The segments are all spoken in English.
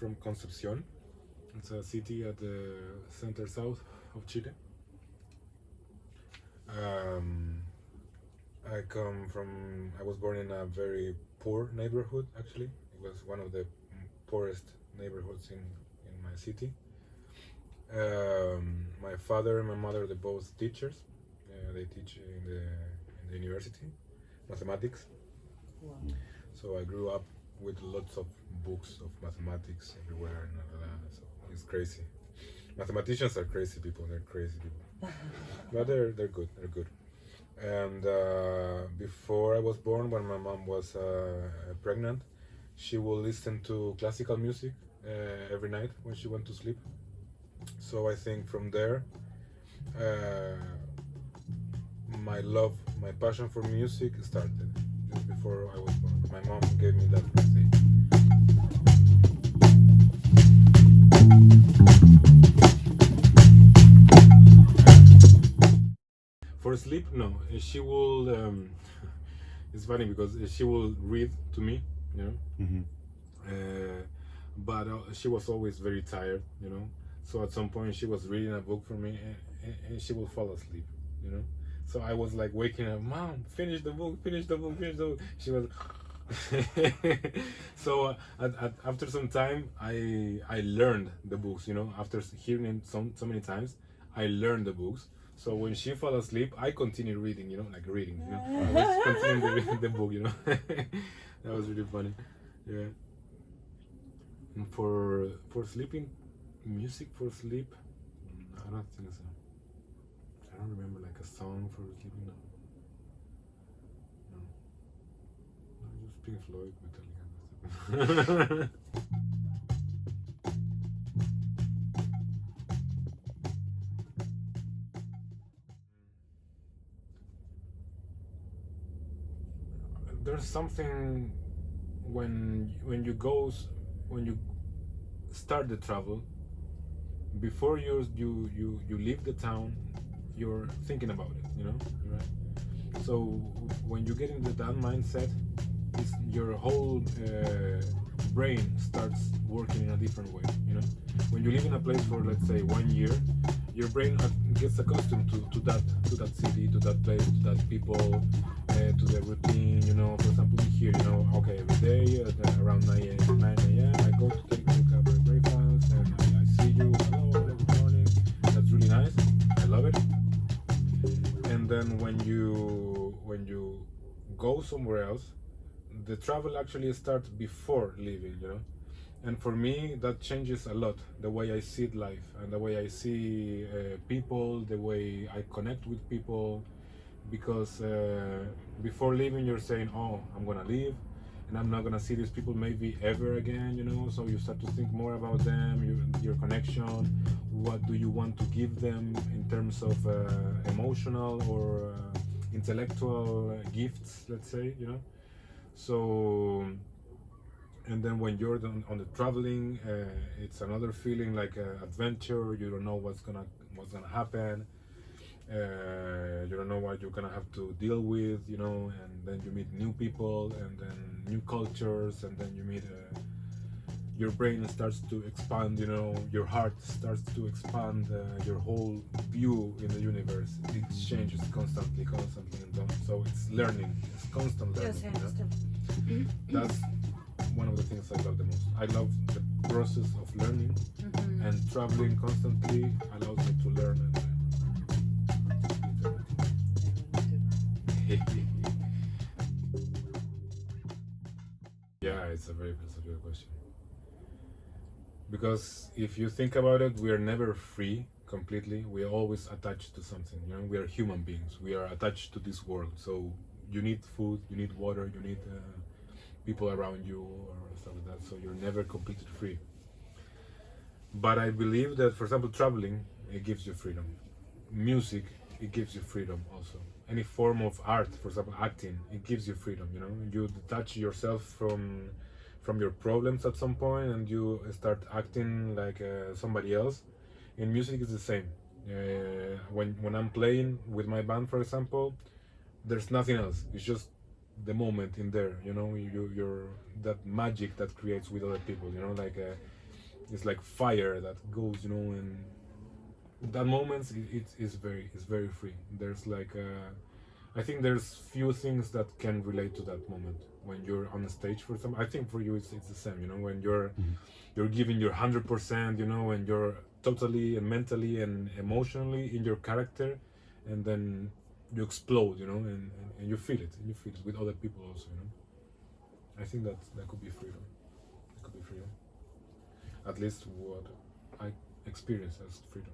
from Concepcion. It's a city at the center south of Chile. I was born in a very poor neighborhood, actually. It was one of the poorest neighborhoods in my city. My father and my mother, they're both teachers. They teach in the university, mathematics. Wow. So I grew up with lots of books of mathematics everywhere and all that. So it's crazy. Mathematicians are crazy people. They're crazy people, but they're good. They're good. And before I was born, when my mom was pregnant, she would listen to classical music every night when she went to sleep. So I think from there, my passion for music started just before I was born. My mom gave me that message. For sleep, no. She will. It's funny because she will read to me, you know. Mm-hmm. But she was always very tired, you know. So at some point she was reading a book for me, and she will fall asleep, you know. So I was like waking up, Mom, finish the book, finish the book, finish the book. She was. So after some time, I learned the books, you know. After hearing it so many times, I learned the books. So when she fell asleep, I continued reading, you know, like reading. You know? I was continuing reading the book, you know. That was really funny. Yeah. And for sleeping, music for sleep, I don't think so. I don't remember like a song for sleeping. No. Just Pink Floyd, Metallica. There's something when you start the travel, before you leave the town, you're thinking about it, you know, right? So when you get into that mindset, your whole brain starts working in a different way, you know. When you live in a place for, let's say, 1 year, your brain gets accustomed to that city, to that place, to that people, to the routine, you know. For example, here, you know, okay, every day at around 9 a.m. I go to take a breakfast, and I see you, hello, good morning. That's really nice. I love it. And then when you go somewhere else, the travel actually starts before leaving, you know. And for me, that changes a lot, the way I see life and the way I see people, the way I connect with people. Because before leaving, you're saying, oh, I'm gonna leave and I'm not gonna see these people maybe ever again, you know. So you start to think more about them, your connection, what do you want to give them in terms of emotional or intellectual gifts, let's say, you know. So, and then when you're on the traveling, it's another feeling like adventure. You don't know what's gonna happen. You don't know what you're gonna have to deal with, you know. And then you meet new people, and then new cultures, and then you meet. Your brain starts to expand, you know. Your heart starts to expand. Your whole view in the universe, it changes constantly, and so it's learning. It's constant learning. Yes, I you know? understand. That's one of the things I love the most. I love the process of learning, and traveling constantly allows me to learn and learn. Yeah, it's a very philosophical question. Because if you think about it, we are never free completely. We are always attached to something. You know, we are human beings. We are attached to this world. So you need food, you need water, you need people around you or stuff like that. So you're never completely free. But I believe that, for example, traveling, it gives you freedom. Music, it gives you freedom also. Any form of art, for example, acting, it gives you freedom. You know, you detach yourself from your problems at some point, and you start acting like somebody else. In music, it's the same. When I'm playing with my band, for example, there's nothing else. It's just the moment in there. You know, you're that magic that creates with other people. You know, like it's like fire that goes, you know, and that moment it's very free. There's like I think there's few things that can relate to that moment when you're on a stage for some. I think for you it's the same, you know, when you're giving your 100%, you know, and you're totally and mentally and emotionally in your character, and then you explode, you know, and you feel it, with other people also, you know. I think that could be freedom. It could be freedom. At least what I experience as freedom.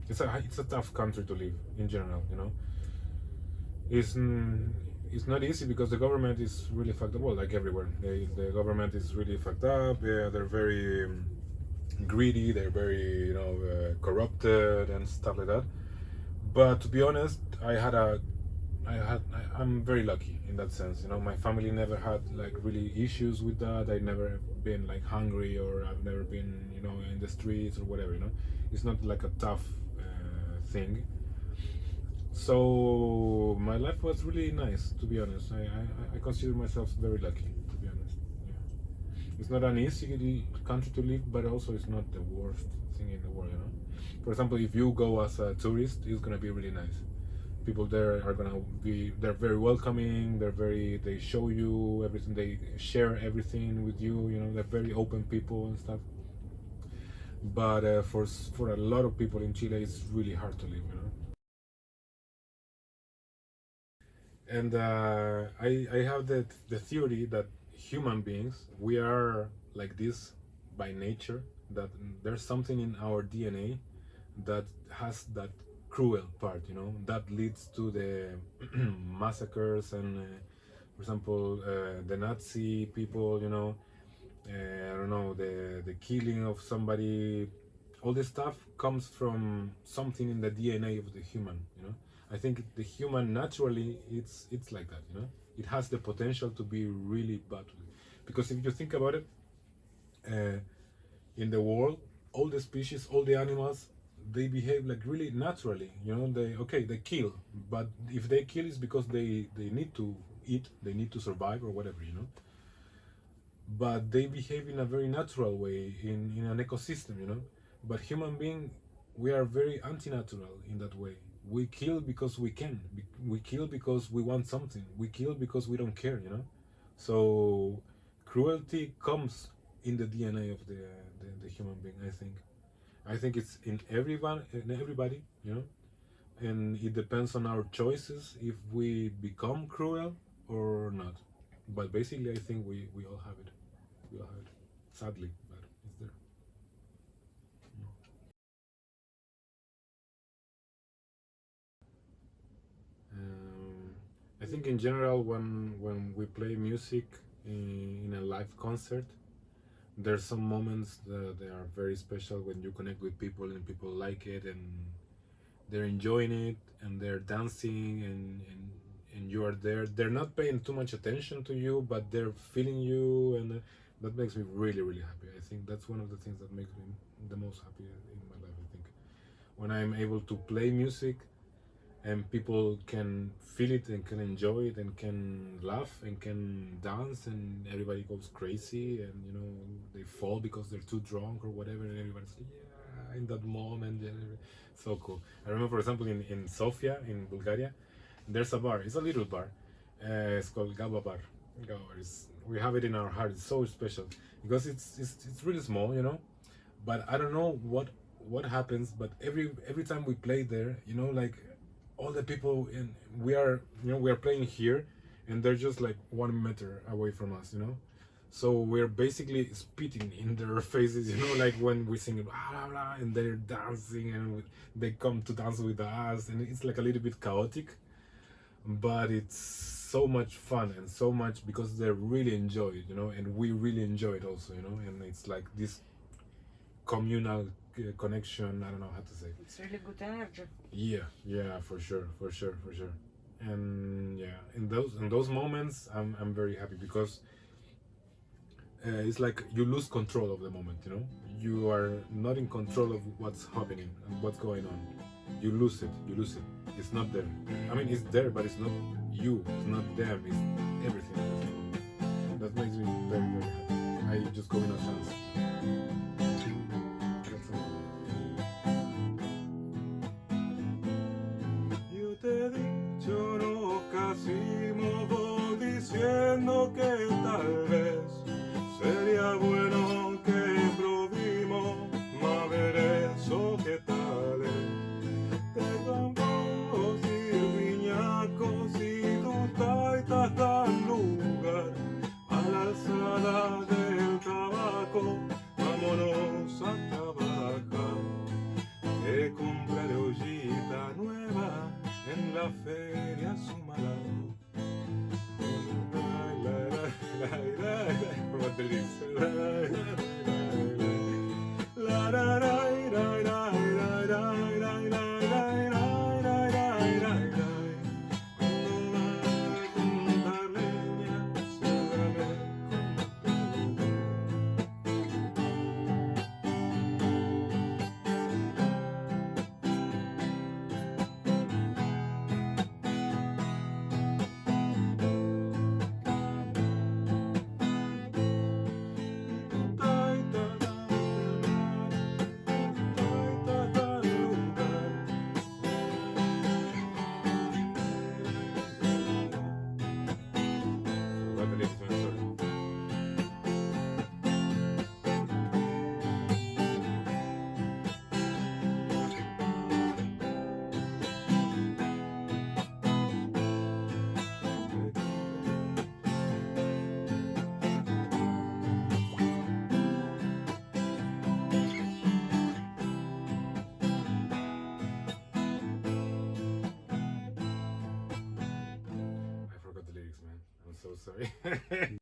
It's a tough country to live in general, you know. It's not easy because the government is really fucked up. Well, like everywhere, the government is really fucked up. Yeah, they're very greedy. They're very, you know, corrupted and stuff like that. But to be honest, I'm very lucky in that sense. You know, my family never had like really issues with that. I've never been like hungry, or I've never been, you know, in the streets or whatever. You know, it's not like a tough thing. So my life was really nice, to be honest. I consider myself very lucky, to be honest. Yeah. It's not an easy country to live, but also it's not the worst thing in the world, you know. For example, if you go as a tourist, it's gonna be really nice. People there are they're very welcoming. They show you everything. They share everything with you. You know, they're very open people and stuff. But for a lot of people in Chile, it's really hard to live. You know. And I have the theory that human beings, we are like this by nature. That there's something in our DNA that has that cruel part, you know, that leads to the massacres and, for example, the Nazi people, you know, I don't know, the killing of somebody. All this stuff comes from something in the DNA of the human, you know. I think the human naturally it's like that, you know. It has the potential to be really bad, because if you think about it, in the world, all the species, all the animals, they behave like really naturally, you know. They kill, but if they kill, it's because they need to eat, they need to survive or whatever, you know. But they behave in a very natural way in an ecosystem, you know. But human being, we are very anti-natural in that way. We kill because we can. We kill because we want something. We kill because we don't care, you know. So cruelty comes in the DNA of the human being. I think it's in everybody, you know. And it depends on our choices if we become cruel or not. But basically, I think we all have it. We all have it. Sadly, but it's there. I think in general, when we play music in a live concert, there's some moments that they are very special when you connect with people and people like it and they're enjoying it and they're dancing and you are there. They're not paying too much attention to you, but they're feeling you, and that makes me really, really happy. I think that's one of the things that makes me the most happy in my life. I think when I'm able to play music and people can feel it and can enjoy it and can laugh and can dance and everybody goes crazy and, you know, they fall because they're too drunk or whatever, and everybody's like, yeah, in that moment. So cool. I remember, for example, in Sofia in Bulgaria, there's a bar. It's a little bar. It's called Gaba Bar. We have it in our heart. It's so special because it's really small, you know. But I don't know what happens. But every time we play there, you know, like all the people we are playing here, and they're just like 1 meter away from us, you know. So we're basically spitting in their faces, you know, like when we sing blah, blah, blah, and they're dancing and they come to dance with us, and it's like a little bit chaotic, but it's so much fun and so much because they really enjoy it, you know, and we really enjoy it also, you know, and it's like this communal connection. I don't know how to say. It's really good energy. Yeah, for sure. And yeah, in those moments, I'm very happy because it's like you lose control of the moment, you know. You are not in control of what's happening and what's going on. You lose it. It's not there. I mean, it's there, but it's not you. It's not them. It's everything. That makes me diciendo que tal vez sería bueno que probemos más ver eso que tal es. Te campos y viñacos y tu taitas dan lugar a la alzada del tabaco. Vámonos a trabajar, que compraré ollita nueva en la feria Sumalado. I forgot the lyrics, man. I'm so sorry.